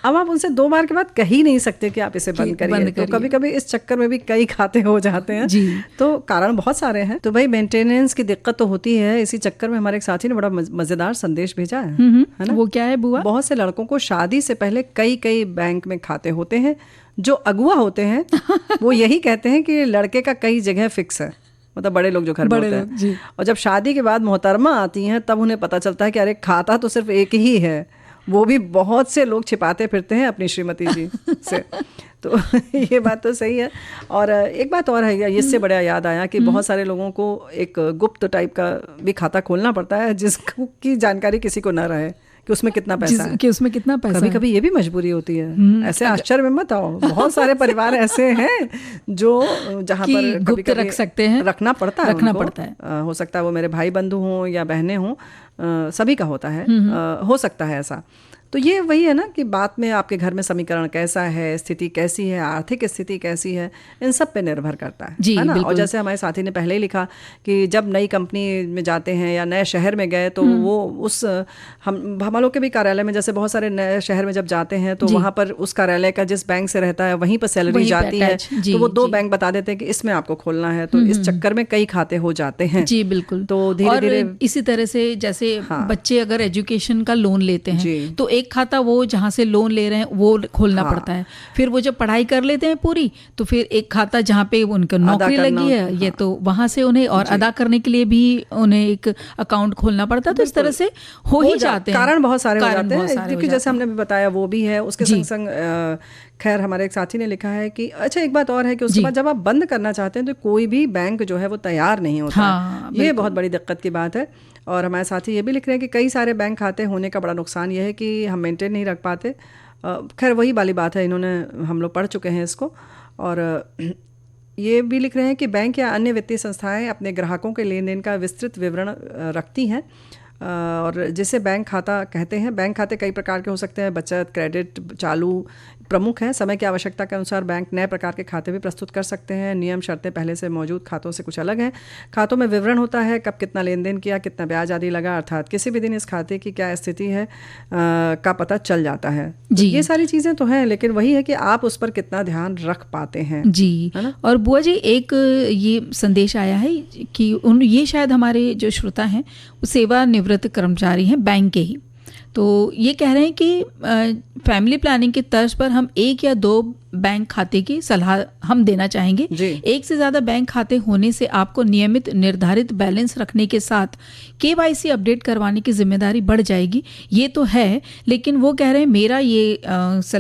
अब आप उनसे 2 बार के बाद कह ही नहीं सकते कि आप इसे बंद करिए। तो कभी कभी इस चक्कर में भी कई खाते हो जाते हैं। तो कारण बहुत सारे हैं। तो भाई मेंटेनेंस की दिक्कत तो होती है। इसी चक्कर में हमारे एक साथी ने बड़ा मजेदार संदेश भेजा है ना। वो क्या है बुआ? बहुत से लड़कों को शादी से पहले कई बैंक में खाते होते हैं। जो अगुआ होते हैं वो यही कहते हैं कि लड़के का कई जगह फिक्स है, मतलब बड़े लोग जो घर में होते हैं। और जब शादी के बाद मोहतरमा आती हैं तब उन्हें पता चलता है कि अरे खाता तो सिर्फ एक ही है, वो भी बहुत से लोग छिपाते फिरते हैं अपनी श्रीमती जी से। तो ये बात तो सही है। और एक बात और है, इससे बड़ा याद आया कि बहुत सारे लोगों को एक गुप्त टाइप का भी खाता खोलना पड़ता है जिसकी जानकारी किसी को ना रहे कि उसमें कितना पैसा है, कि उसमें कितना पैसा कभी कभी ये भी मजबूरी होती है। ऐसे आश्चर्य में मत आओ, बहुत सारे परिवार ऐसे हैं जो जहाँ पर गुप्त रख सकते हैं, रखना पड़ता है। हो सकता है वो मेरे भाई बंधु हों या बहनें हों, सभी का होता है, हो सकता है ऐसा। तो ये वही है ना कि बात में आपके घर में समीकरण कैसा है, स्थिति कैसी है, आर्थिक स्थिति कैसी है, इन सब पे निर्भर करता है ना। और जैसे हमारे साथी ने पहले ही लिखा कि जब नई कंपनी में जाते हैं या नए शहर में गए तो वो उस हम लोग के भी कार्यालय में जैसे बहुत सारे नए शहर में जब जाते हैं तो वहाँ पर उस कार्यालय का जिस बैंक से रहता है वहीं पर सैलरी जाती है, तो वो 2 बैंक बता देते हैं कि इसमें आपको खोलना है। तो इस चक्कर में कई खाते हो जाते हैं। जी बिल्कुल। तो धीरे धीरे इसी तरह से जैसे बच्चे अगर एजुकेशन का लोन लेते हैं तो एक खाता वो जहाँ से लोन ले रहे हैं वो खोलना पड़ता है। फिर वो जब पढ़ाई कर लेते हैं पूरी तो फिर एक खाता जहाँ पे उनको नौकरी लगी है ये तो वहाँ से उन्हें और अदा करने के लिए भी उन्हें एक अकाउंट खोलना पड़ता है। तो इस तरह से हो ही जाते हैं, कारण बहुत सारे हो जाते हैं, क्योंकि जैसे हमने भी बताया वो भी है। उसके संग संग खैर हमारे एक साथी ने लिखा है कि अच्छा एक बात और है कि उसके बाद जब आप बंद करना चाहते हैं तो कोई भी बैंक जो है वो तैयार नहीं होता। ये बहुत बड़ी दिक्कत की बात है। और हमारे साथी ये भी लिख रहे हैं कि कई सारे बैंक खाते होने का बड़ा नुकसान ये है कि हम मेंटेन नहीं रख पाते। खैर वही वाली बात है, इन्होंने हम लोग पढ़ चुके हैं इसको। और ये भी लिख रहे हैं कि बैंक या अन्य वित्तीय संस्थाएं अपने ग्राहकों के लेन देन का विस्तृत विवरण रखती हैं और जिसे बैंक खाता कहते हैं। बैंक खाते कई प्रकार के हो सकते हैं, बचत, क्रेडिट, चालू प्रमुख हैं। समय की आवश्यकता के अनुसार बैंक नए प्रकार के खाते भी प्रस्तुत कर सकते हैं। नियम शर्तें पहले से मौजूद खातों से कुछ अलग हैं। खातों में विवरण होता है, कब कितना लेन देन किया, कितना ब्याज आदि लगा, अर्थात किसी भी दिन इस खाते की क्या स्थिति है का पता चल जाता है। जी ये सारी चीज़ें तो हैं, लेकिन वही है कि आप उस पर कितना ध्यान रख पाते हैं। जी है ना। और बुआ जी एक ये संदेश आया है कि ये शायद हमारे जो श्रोता हैं वो सेवानिवृत्त कर्मचारी हैं बैंक के ही, तो ये कह रहे हैं कि फैमिली प्लानिंग की तर्ज पर हम 1 या 2 बैंक खाते की सलाह हम देना चाहेंगे। 1 से ज़्यादा बैंक खाते होने से आपको नियमित निर्धारित बैलेंस रखने के साथ KYC अपडेट करवाने की जिम्मेदारी बढ़ जाएगी। ये तो है, लेकिन वो कह रहे हैं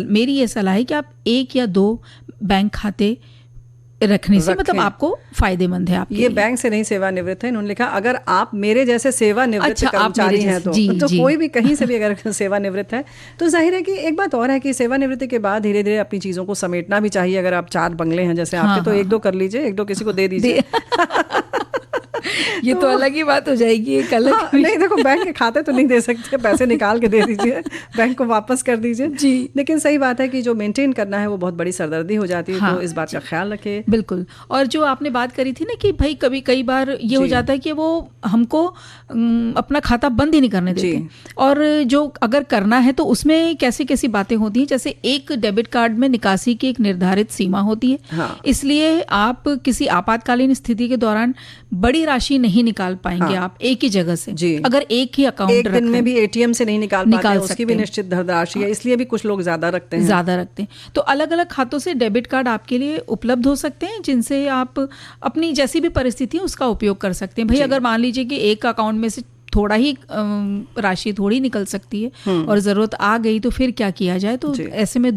मेरी ये सलाह है कि आप 1 या 2 बैंक खाते रखने से मतलब आपको फायदेमंद है। आपके ये बैंक से नहीं सेवानिवृत्त है, इन्होंने लिखा अगर आप मेरे जैसे सेवानिवृत्त कर्मचारी हैं तो कोई भी कहीं से भी अगर सेवानिवृत्त है तो जाहिर है कि एक बात और है कि सेवानिवृत्ति के बाद धीरे धीरे अपनी चीज़ों को समेटना भी चाहिए। अगर आप 4 बंगले हैं जैसे आपके तो 1-2 कर लीजिए, 1-2 किसी को दे दीजिए। ये तो अलग ही बात हो जाएगी, एक अलग नहीं देखो बैंक के खाते तो नहीं दे सकते, पैसे निकाल के दे दीजिए, बैंक को वापस कर दीजिए जी। लेकिन सही बात है कि जो मेंटेन करना है वो बहुत बड़ी सरदर्दी हो जाती है। तो इस बात का ख्याल रखें। बिल्कुल। और जो आपने बात करी थी ना कि भाई कई बार ये हो जाता है कि वो हमको अपना खाता बंद ही नहीं करने देते, और जो अगर करना है तो उसमें कैसी कैसी बातें होती हैं। जैसे एक डेबिट कार्ड में निकासी की एक निर्धारित सीमा होती है, इसलिए आप किसी आपातकालीन स्थिति के दौरान बड़ी राशि नहीं निकाल पाएंगे आप एक ही जगह से। अगर एक ही अकाउंट एक दिन में भी ATM से नहीं निकाल पाते, उसकी भी निश्चित धनराशि है, इसलिए भी कुछ लोग ज्यादा रखते हैं। तो अलग अलग खातों से डेबिट कार्ड आपके लिए उपलब्ध हो सकते हैं, जिनसे आप अपनी जैसी भी परिस्थिति है उसका उपयोग कर सकते हैं। भाई अगर मान लीजिए कि एक अकाउंट में से थोड़ा ही राशि थोड़ी निकल सकती है और ज़रूरत आ गई तो फिर क्या किया जाए। तो ऐसे में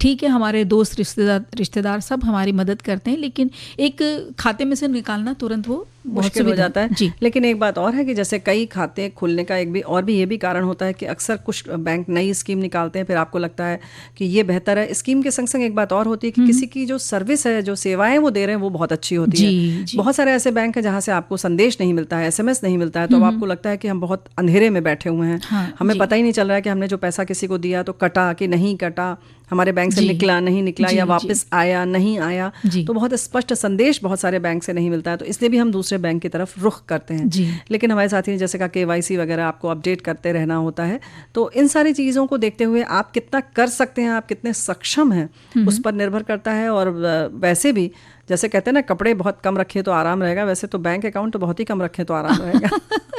ठीक है, हमारे दोस्त रिश्तेदार सब हमारी मदद करते हैं, लेकिन एक खाते में से निकालना तुरंत वो मुश्किल हो जाता है जी। लेकिन एक बात और है कि जैसे कई खाते खुलने का एक भी ये भी कारण होता है कि अक्सर कुछ बैंक नई स्कीम निकालते हैं, फिर आपको लगता है कि ये बेहतर है। स्कीम के संग संग एक बात और होती है कि किसी की जो सर्विस है, जो सेवाएं वो दे रहे हैं, वो बहुत अच्छी होती है। बहुत सारे ऐसे बैंक हैं जहाँ से आपको संदेश नहीं मिलता है, SMS नहीं मिलता है, तो आपको लगता है कि हम बहुत अंधेरे में बैठे हुए हैं, हमें पता ही नहीं चल रहा है कि हमने जो पैसा किसी को दिया तो कटा कि नहीं कटा, हमारे बैंक से निकला नहीं निकला, या वापस आया नहीं आया। तो बहुत स्पष्ट संदेश बहुत सारे बैंक से नहीं मिलता है, तो इसलिए भी हम दूसरे बैंक की तरफ रुख करते हैं। लेकिन हमारे साथी ने जैसे कहा KYC वगैरह आपको अपडेट करते रहना होता है। तो इन सारी चीज़ों को देखते हुए आप कितना कर सकते हैं, आप कितने सक्षम हैं, उस पर निर्भर करता है। और वैसे भी जैसे कहते हैं ना, कपड़े बहुत कम रखे तो आराम रहेगा, वैसे तो बैंक अकाउंट तो बहुत ही कम रखे तो आराम रहेगा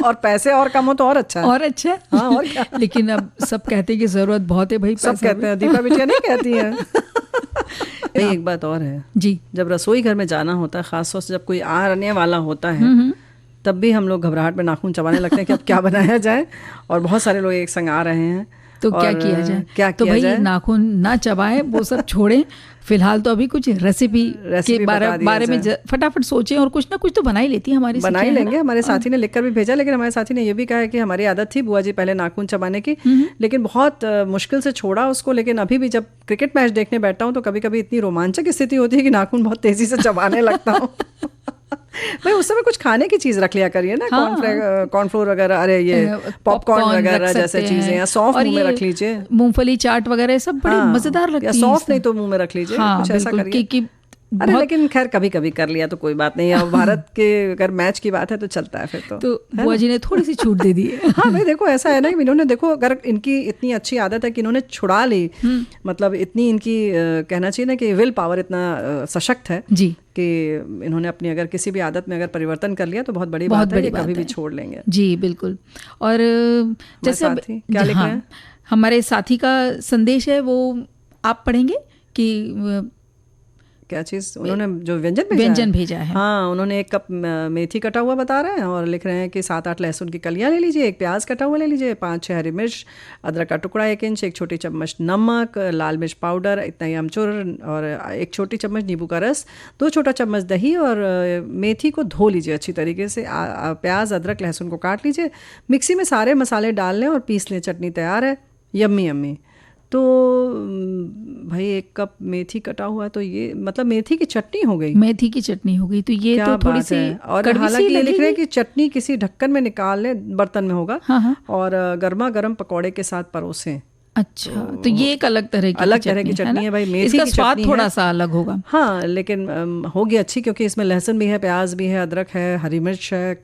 और पैसे और कम हो तो और अच्छा है। और अच्छा है। हाँ, और क्या। लेकिन अब सब कहते हैं कि जरूरत बहुत है भाई, सब कहते हैं, दीपा बिटिया नहीं कहती है। भाई एक बात और है जी, जब रसोई घर में जाना होता है, खासतौर से जब कोई आने वाला होता है, तब भी हम लोग घबराहट में नाखून चबाने लगते हैं कि अब क्या बनाया जाए, और बहुत सारे लोग एक संग आ रहे हैं तो क्या किया जाए। तो भाई नाखून ना चबाएं, वो सब छोड़ें। फिलहाल तो अभी कुछ रेसिपी के बारे में फटाफट सोचें, और कुछ ना कुछ तो बना ही लेती है हमारी, बना ही लेंगे। हमारे साथी ने लिखकर भी भेजा, लेकिन हमारे साथी ने ये भी कहा है कि हमारी आदत थी बुआ जी पहले नाखून चबाने की, लेकिन बहुत मुश्किल से छोड़ा उसको। लेकिन अभी भी जब क्रिकेट मैच देखने बैठता हूँ तो कभी कभी इतनी रोमांचक स्थिति होती है कि नाखून बहुत तेजी से चबाने लगता हूँ। भाई उस समय कुछ खाने की चीज रख लिया करिए ना, कॉर्नफ्लोर वगैरह, अरे ये पॉपकॉर्न वगैरह जैसे चीजें, या सौंफ मुंह में रख लीजिए, मूंगफली चाट वगैरह सब बड़ी मजेदार लगती है। या सौंफ नहीं तो मुंह में रख लीजिए, कुछ ऐसा करिए। अरे लेकिन खैर कभी कभी कर लिया तो कोई बात नहीं है। भारत के अगर मैच की बात है तो चलता है फिर तो बुआ जी ने थोड़ी सी छूट दे दी है। हाँ भाई देखो, ऐसा है ना कि इन्होंने, देखो अगर इनकी इतनी अच्छी आदत है कि इन्होंने छुड़ा ली, मतलब इतनी इनकी कहना चाहिए ना कि विल पावर इतना सशक्त है जी, कि इन्होंने अपनी अगर किसी भी आदत में अगर परिवर्तन कर लिया तो बहुत बड़ी बात है, कभी भी छोड़ लेंगे। जी बिल्कुल। और जैसे क्या लिख रहे हैं हमारे साथी का संदेश है, वो आप पढ़ेंगे कि क्या चीज़ उन्होंने जो व्यंजन भेजा है। हाँ, उन्होंने 1 कप मेथी कटा हुआ बता रहे हैं, और लिख रहे हैं कि 7-8 लहसुन की कलियां ले लीजिए, 1 प्याज कटा हुआ ले लीजिए, 5-6 हरी मिर्च, अदरक का टुकड़ा 1 इंच, 1 छोटी चम्मच नमक, लाल मिर्च पाउडर इतना ही अमचूर, और 1 छोटी चम्मच नींबू का रस, 2 छोटा चम्मच दही, और मेथी को धो लीजिए अच्छी तरीके से। प्याज अदरक लहसुन को काट लीजिए, मिक्सी में सारे मसाले डाल लें और पीस लें। चटनी तैयार है, यम्मी यम्मी। तो भाई 1 कप मेथी कटा हुआ है, तो ये मतलब मेथी की चटनी हो गई, मेथी की चटनी हो गई। तो ये तो थोड़ी सी, और हालांकि ये लिख रहे हैं कि चटनी किसी ढक्कन में निकाल ले, बर्तन में होगा, और गर्मा गर्म पकौड़े के साथ परोसें। अच्छा, तो ये एक अलग तरह की चटनी है भाई, मेथी इसका स्वाद थोड़ा सा अलग होगा। हाँ, लेकिन होगी अच्छी, क्योंकि इसमें लहसुन भी है, प्याज भी है, अदरक है, हरी मिर्च है,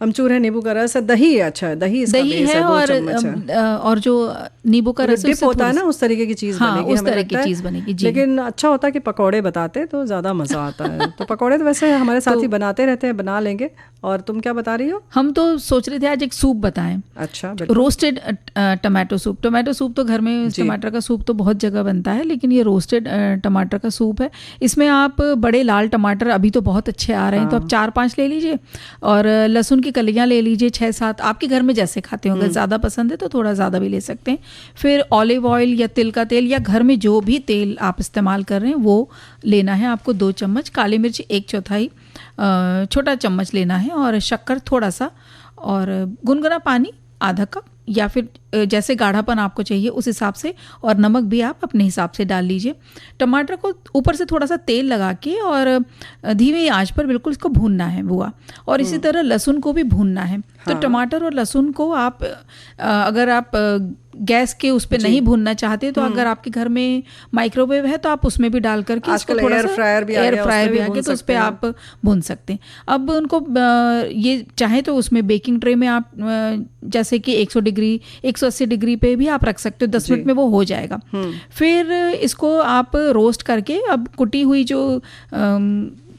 अमचूर है, नींबू का रस है, दही है। अच्छा, दही है, और जो नींबू का रस डिप होता है ना, उस तरीके की चीज बनेगी, उस तरह की चीज बनेगी जी। लेकिन अच्छा होता है कि पकौड़े बताते तो ज्यादा मजा आता है। तो पकौड़े तो वैसे हमारे साथी बनाते रहते हैं, बना लेंगे। और तुम क्या बता रही हो? हम तो सोच रहे थे आज एक सूप बताएं। अच्छा, roasted tomato soup. Tomato soup तो घर में, टमाटर का सूप तो बहुत जगह बनता है, लेकिन ये रोस्टेड टमाटर का सूप है। इसमें आप बड़े लाल टमाटर अभी तो बहुत अच्छे आ रहे हैं, तो आप 4-5 ले लीजिए, और लहसुन की कलियां ले लीजिए 6-7, आपके घर में जैसे खाते हो। अगर ज़्यादा पसंद है तो थोड़ा ज़्यादा भी ले सकते हैं। फिर ऑलिव ऑयल या तिल का तेल, या घर में जो भी तेल आप इस्तेमाल कर रहे हैं वो लेना है आपको। 2 चम्मच काली मिर्च 1/4 छोटा चम्मच लेना है, और शक्कर थोड़ा सा, और गुनगुना पानी आधा कप, या फिर जैसे गाढ़ापन आपको चाहिए उस हिसाब से, और नमक भी आप अपने हिसाब से डाल लीजिए। टमाटर को ऊपर से थोड़ा सा तेल लगा के और धीमी आंच पर बिल्कुल इसको भूनना है बुआ। और इसी तरह लहसुन को भी भूनना है। तो टमाटर और लहसुन को आप अगर आप गैस के उस पर नहीं भूनना चाहते तो अगर आपके घर में माइक्रोवेव है तो आप उसमें भी डाल करके, इसको थोड़ा सा एयर फ्रायर भी आ गया तो उस पर आप भून सकते हैं। अब उनको ये चाहे तो उसमें बेकिंग ट्रे में आप जैसे कि 100 डिग्री 180 डिग्री पे भी आप रख सकते हो, 10 मिनट में वो हो जाएगा। फिर इसको आप रोस्ट करके, अब कुटी हुई जो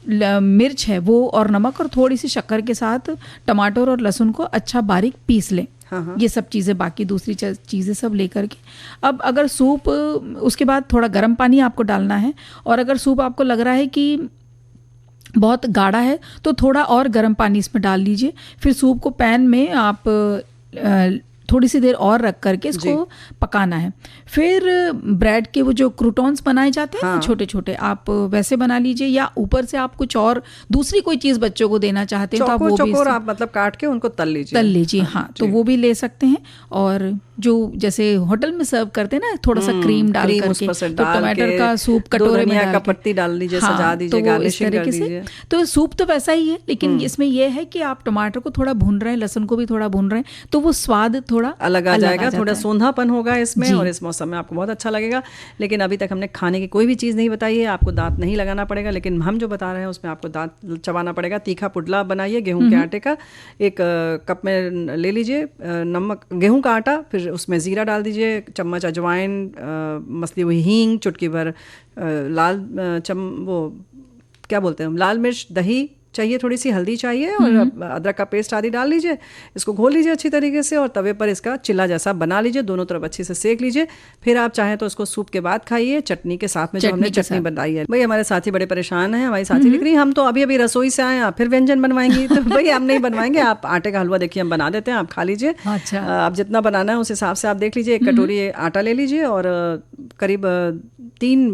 मिर्च है वो और नमक और थोड़ी सी शक्कर के साथ टमाटर और लहसुन को अच्छा बारीक पीस लें। ये सब चीज़ें, बाकी दूसरी चीज़ें सब लेकर के, अब अगर सूप, उसके बाद थोड़ा गर्म पानी आपको डालना है। और अगर सूप आपको लग रहा है कि बहुत गाढ़ा है तो थोड़ा और गर्म पानी इसमें डाल लीजिए। फिर सूप को पैन में आप थोड़ी सी देर और रख करके इसको पकाना है। फिर ब्रेड के वो जो क्रूटॉन्स बनाए जाते हैं ना छोटे छोटे, आप वैसे बना लीजिए, या ऊपर से आप कुछ और दूसरी कोई चीज़ बच्चों को देना चाहते हैं तो आप वो भी आप मतलब काट के उनको तल लीजिए। हाँ, तो वो भी ले सकते हैं। और जो जैसे होटल में सर्व करते हैं ना, थोड़ा सा क्रीम डाल करके, तो टमाटर का सूप कटोरे में डाल के पत्ती डाल लीजिए, सजा दीजिए, गार्निशिंग कर दीजिए। तो सूप तो वैसा ही है, लेकिन इसमें यह है कि आप टमाटर को थोड़ा भून रहे हैं, लहसुन को भी थोड़ा भून रहे हैं, तो वो स्वाद थोड़ा अलग आ जाएगा, थोड़ा सोंधापन होगा इसमें, और इस मौसम में आपको बहुत अच्छा लगेगा। लेकिन अभी तक हमने खाने की कोई भी चीज़ नहीं बताई है, आपको दांत नहीं लगाना पड़ेगा, लेकिन हम जो बता रहे हैं उसमें आपको दांत चबाना पड़ेगा। तीखा पुडला बनाइए गेहूं के आटे का, 1 कप में ले लीजिए नमक, गेहूं का आटा, फिर उसमें ज़ीरा डाल दीजिए, चम्मच अजवाइन, मसली हुई हींग, चुटकी भर लाल वो क्या बोलते हैं लाल मिर्च, दही चाहिए, थोड़ी सी हल्दी चाहिए, और अदरक का पेस्ट आदि डाल लीजिए। इसको घोल लीजिए अच्छी तरीके से, और तवे पर इसका चिल्ला जैसा बना लीजिए, दोनों तरफ अच्छे से सेक लीजिए। फिर आप चाहें तो इसको सूप के बाद खाइए, चटनी के साथ में, जो हमने चटनी बनाई है। भाई हमारे साथी बड़े परेशान हैं, हमारी साथी लिख रही हम तो अभी अभी रसोई से आए, आप फिर व्यंजन बनवाएंगी। तो भाई हम नहीं बनवाएंगे, आप आटे का हलवा देखिए हम बना देते हैं, आप खा लीजिए। अच्छा, आप जितना बनाना है उस हिसाब से आप देख लीजिए। 1 कटोरी आटा ले लीजिए, और करीब 3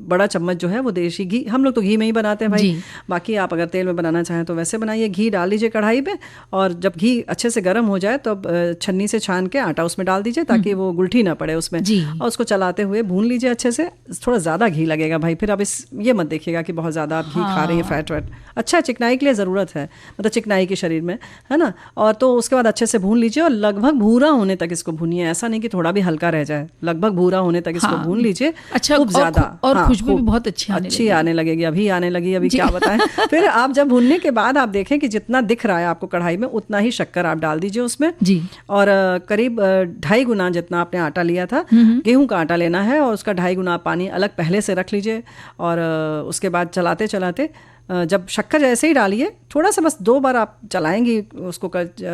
बड़ा चम्मच जो है वो देसी घी, हम लोग तो घी में ही बनाते हैं भाई, बाकी आप अगर तेल में बनाना चाहें तो वैसे बनाइए। घी डाल लीजिए कढ़ाई पे, और जब घी अच्छे से गर्म हो जाए तो छन्नी से छान के आटा उसमें डाल दीजिए, ताकि वो गुलठी ना पड़े उसमें, और उसको चलाते हुए भून लीजिए अच्छे से। थोड़ा ज़्यादा घी लगेगा भाई, फिर आप ये मत देखिएगा कि बहुत ज़्यादा आप घी खा रही हैं, फैट वैट अच्छा चिकनाई के लिए ज़रूरत है, मतलब चिकनाई के शरीर में, है ना। और तो उसके बाद अच्छे से भून लीजिए, और लगभग भूरा होने तक इसको भूनिए, ऐसा नहीं कि थोड़ा भी हल्का रह जाए, लगभग भूरा होने तक इसको भून लीजिए। अच्छा, खूब ज़्यादा, और खुशबू भी बहुत अच्छी आने लगेगी, अभी आने लगी, अभी क्या बताएं। फिर आप जब भूनने के बाद आप देखें कि जितना दिख रहा है आपको कढ़ाई में, उतना ही शक्कर आप डाल दीजिए उसमें जी। और करीब 2.5 गुना जितना आपने आटा लिया था, गेहूं का आटा लेना है, और उसका 2.5 गुना पानी अलग पहले से रख लीजिए। और उसके बाद चलाते चलाते जब शक्कर जैसे ही डालिए, थोड़ा सा बस 2 बार आप चलाएंगी उसको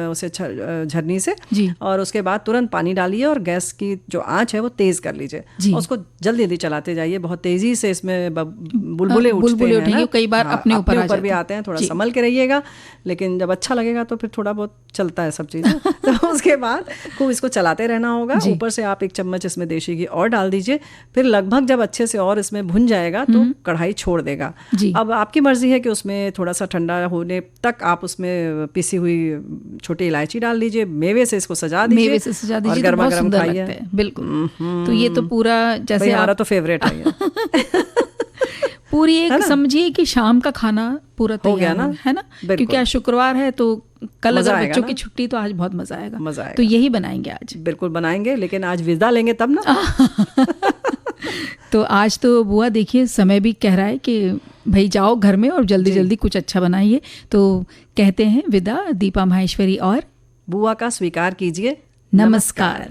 उसे झरनी से, और उसके बाद तुरंत पानी डालिए, और गैस की जो आंच है वो तेज़ कर लीजिए, और उसको जल्दी जल्दी चलाते जाइए। बहुत तेज़ी से इसमें बुलबुले उठते हैं, कई बार अपने ऊपर भी आते हैं, थोड़ा संभल के रहिएगा। लेकिन जब अच्छा लगेगा तो फिर थोड़ा बहुत चलता है सब चीज़ें। तो उसके बाद खूब इसको चलाते रहना होगा। ऊपर से आप 1 चम्मच इसमें देशी घी और डाल दीजिए। फिर लगभग जब अच्छे से और इसमें भुन जाएगा तो कढ़ाई छोड़ देगा। अब आपकी मर्जी है कि उसमें थोड़ा सा ठंडा होने तक आप उसमें पिसी हुई छोटी इलायची डाल लीजिए, मेवे से इसको सजा दीजिए, और गर्मा गर्म खाइए। बिल्कुल। तो ये तो पूरा जैसे हमारा तो फेवरेट है। पूरी एक समझिए कि शाम का खाना पूरा तैयार है ना, क्योंकि आज शुक्रवार है, तो कल अगर बच्चों की छुट्टी तो आज बहुत मजा आएगा। तो यही बनाएंगे आज। बिल्कुल बनाएंगे, लेकिन आज विदा लेंगे तब ना। तो आज तो बुआ देखिए समय भी कह रहा है कि भाई जाओ घर में और जल्दी जल्दी कुछ अच्छा बनाइए। तो कहते हैं विदा, दीपा माहेश्वरी और बुआ का स्वीकार कीजिए। नमस्कार।